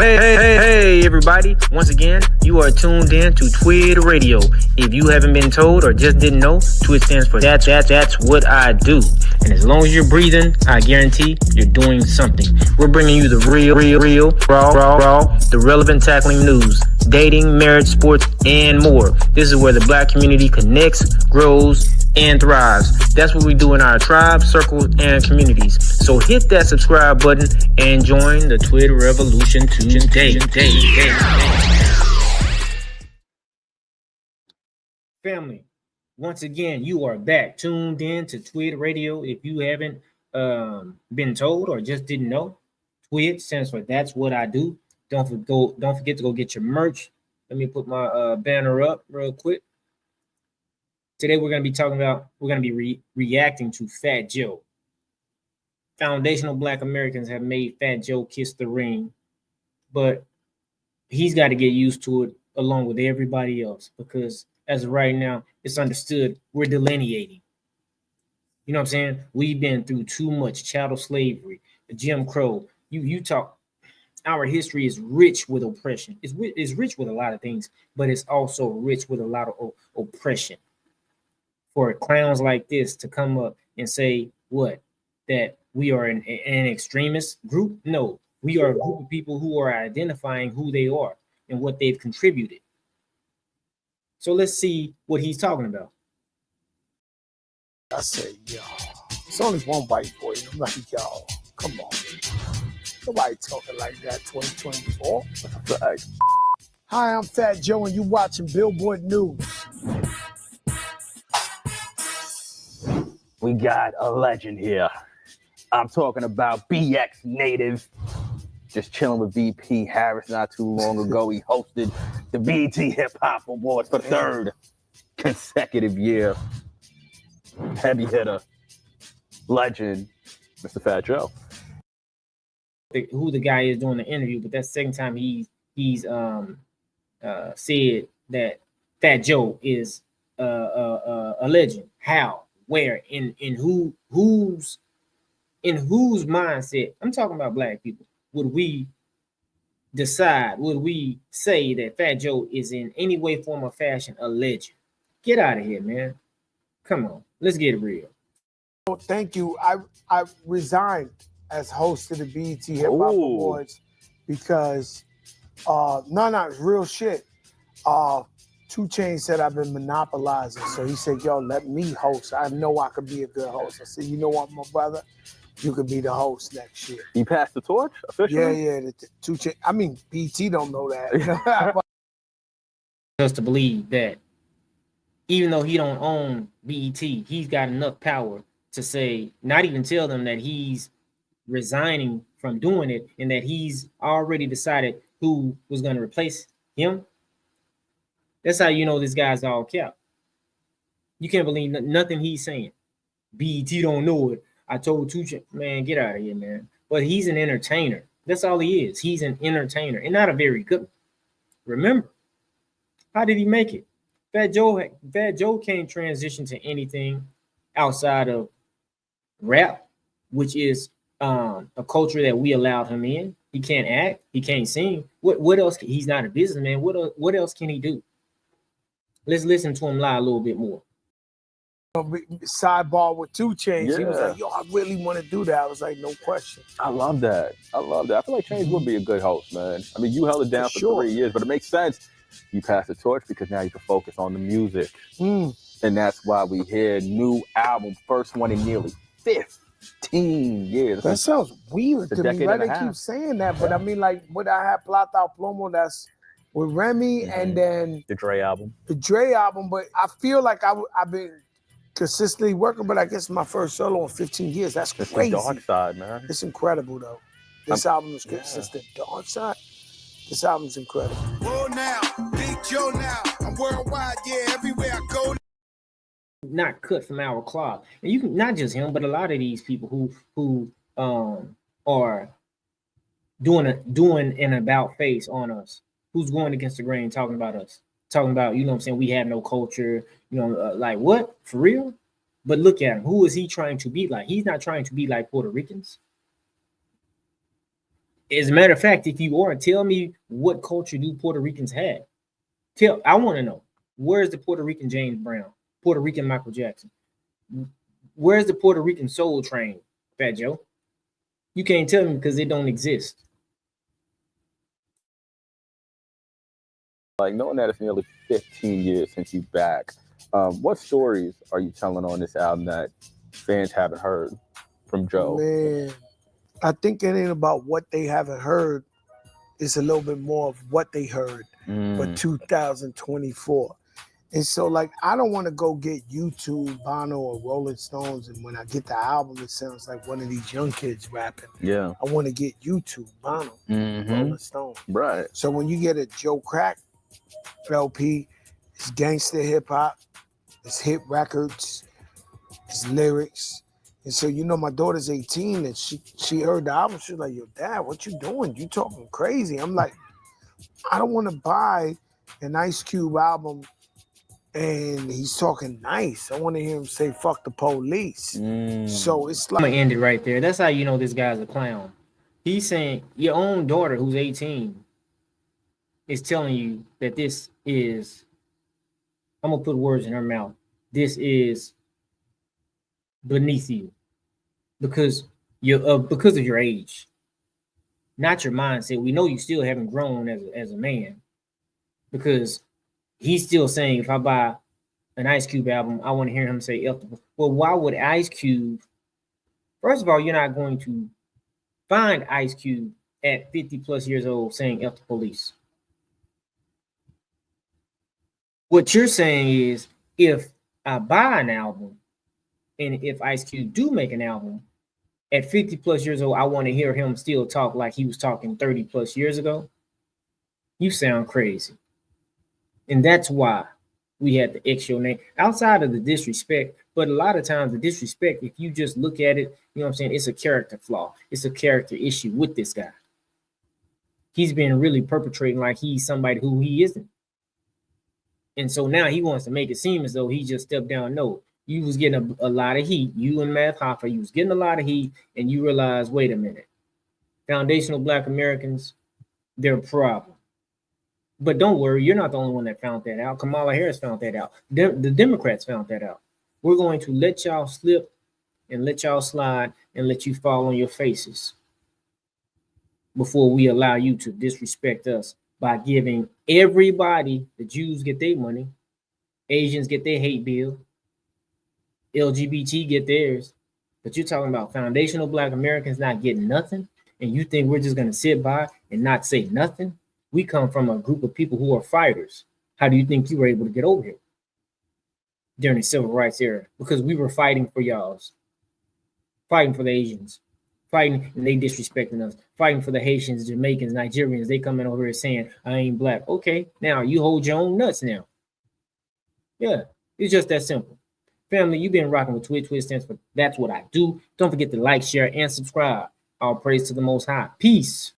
Hey, everybody. Once again, you are tuned in to Twid Radio. If you haven't been told or just didn't know, Twid stands for that's what I do. And as long as you're breathing, I guarantee you're doing something. We're bringing you the real, raw, the relevant tackling news, dating, marriage, sports, and more. This is where the black community connects, grows, and thrives. That's what we do in our tribes, circles, and communities. So hit that subscribe button and join the Twid revolution today. Family, once again, you are back tuned in to Twid Radio. If you haven't been told or just didn't know, Twid stands for That's What I Do. Don't forget to go get your merch. Let me put my banner up real quick. Today we're going to be reacting to Fat Joe. Foundational Black Americans have made Fat Joe kiss the ring, but he's got to get used to it along with everybody else, because as of right now, it's understood we're delineating. You know what I'm saying? We've been through too much chattel slavery, Jim Crow. You talk. Our history is rich with oppression. It's rich with a lot of things, but it's also rich with a lot of oppression. For clowns like this to come up and say what? That we are an extremist group? No, we are a group of people who are identifying who they are and what they've contributed. So let's see what he's talking about. I say, y'all, it's only one white boy. I'm like, y'all, come on. Nobody talking like that 2024. Hi, I'm Fat Joe, and you watching Billboard News. We got a legend here. I'm talking about BX Native. Just chilling with VP Harris not too long ago. He hosted the BET Hip Hop Awards for third consecutive year. Heavy hitter, legend, Mr. Fat Joe. Who the guy is doing the interview, but that's the second time he's said that Fat Joe is a legend. How? Where? In whose mindset? I'm talking about black people. Would we say that Fat Joe is in any way, form, or fashion a legend? Get out of here, man. Come on, let's get it real. Well, thank you. I resigned as host of the BET Hip Hop Awards because it's real shit. 2 Chainz said I've been monopolizing. So he said, yo, let me host. I know I could be a good host. I said, you know what, my brother? You could be the host next year. You passed the torch officially? Yeah. The 2 Chainz. I mean, BT don't know that. Just to believe that even though he don't own BET, he's got enough power to say, not even tell them that he's resigning from doing it and that he's already decided who was going to replace him. That's how you know this guy's all cap. You can't believe nothing he's saying. BET don't know it. I told 2 Chainz, man, get out of here, man. But he's an entertainer. That's all he is. He's an entertainer, and not a very good one. Remember, how did he make it? Fat Joe can't transition to anything outside of rap, which is a culture that we allowed him in. He can't act. He can't sing. What else? He's not a businessman. What else can he do? Let's listen to him lie a little bit more. Sidebar with 2 Chainz. Yeah. He was like, yo, I really want to do that. I was like, no question. I love that. I feel like Chainz would be a good host, man. I mean, you held it down for 3 years, but it makes sense. You passed the torch because now you can focus on the music. And that's why we hear new album, first one in nearly 15 years. That sounds weird to me, right? They keep saying that, but I mean, like, what I had Plata Plomo, that's with Remy, and then the Dre album. But I feel like I've been consistently working, but I guess my first solo in 15 years. That's crazy. It's the dark side, man. It's incredible, though. This album is good. Since the dark side, this album's incredible. Whoa now, Big Joe now. I'm worldwide, yeah, everywhere I go. Not cut from our cloth. And you can, not just him, but a lot of these people who are doing an about face on us. Who's going against the grain, talking about us, talking about, you know what I'm saying, we have no culture, you know, like what, for real? But look at him. Who is he trying to be like? He's not trying to be like Puerto Ricans. As a matter of fact, if you are, tell me what culture do Puerto Ricans have? I want to know, where's the Puerto Rican James Brown, Puerto Rican Michael Jackson? Where's the Puerto Rican Soul Train, Fat Joe? You can't tell me because it don't exist. Like, knowing that it's nearly 15 years since you're back, what stories are you telling on this album that fans haven't heard from Joe? Man, I think it ain't about what they haven't heard. It's a little bit more of what they heard for 2024. And so, like, I don't want to go get YouTube, Bono, or Rolling Stones, and when I get the album, it sounds like one of these young kids rapping. Yeah. I want to get YouTube, Bono, Rolling Stone. Right. So when you get a Joe Crack LP, it's gangster hip hop, it's hit records, it's lyrics. And so, you know, my daughter's 18 and she heard the album. She was like, yo, Dad, what you doing? You talking crazy. I'm like, I don't want to buy an Ice Cube album and he's talking nice. I want to hear him say, fuck the police. So it's like, I'm gonna end it right there. That's how you know this guy's a clown. He's saying your own daughter, who's 18, is telling you that this is, I'm gonna put words in her mouth, this is beneath you because of your age, not your mindset. We know you still haven't grown as a man, because he's still saying, if I buy an Ice Cube album, I want to hear him say F the, well, why would Ice Cube? First of all, you're not going to find Ice Cube at 50 plus years old saying F the police. What you're saying is, if I buy an album, and if Ice Cube do make an album at 50 plus years old, I want to hear him still talk like he was talking 30 plus years ago. You sound crazy. And that's why we had to X your name, outside of the disrespect. But a lot of times the disrespect, if you just look at it, you know what I'm saying, it's a character flaw. It's a character issue with this guy. He's been really perpetrating like he's somebody who he isn't. And so now he wants to make it seem as though he just stepped down. No, you was getting a lot of heat. You and Math Hoffa, you was getting a lot of heat, and you realize, wait a minute, foundational Black Americans, they're a problem. But don't worry, you're not the only one that found that out. Kamala Harris found that out. The Democrats found that out. We're going to let y'all slip and let y'all slide and let you fall on your faces before we allow you to disrespect us by giving everybody, the Jews get their money, Asians get their hate bill, LGBT get theirs. But you're talking about foundational Black Americans not getting nothing, and you think we're just going to sit by and not say nothing? We come from a group of people who are fighters. How do you think you were able to get over here during the civil rights era? Because we were fighting for y'all's, fighting for the Asians, fighting, and they disrespecting us, fighting for the Haitians, Jamaicans, Nigerians. They coming over here saying, I ain't Black. Okay, now you hold your own nuts now. Yeah, it's just that simple. Family, you've been rocking with Twid. Twid stands for That's What I Do. Don't forget to like, share, and subscribe. All praise to the Most High. Peace.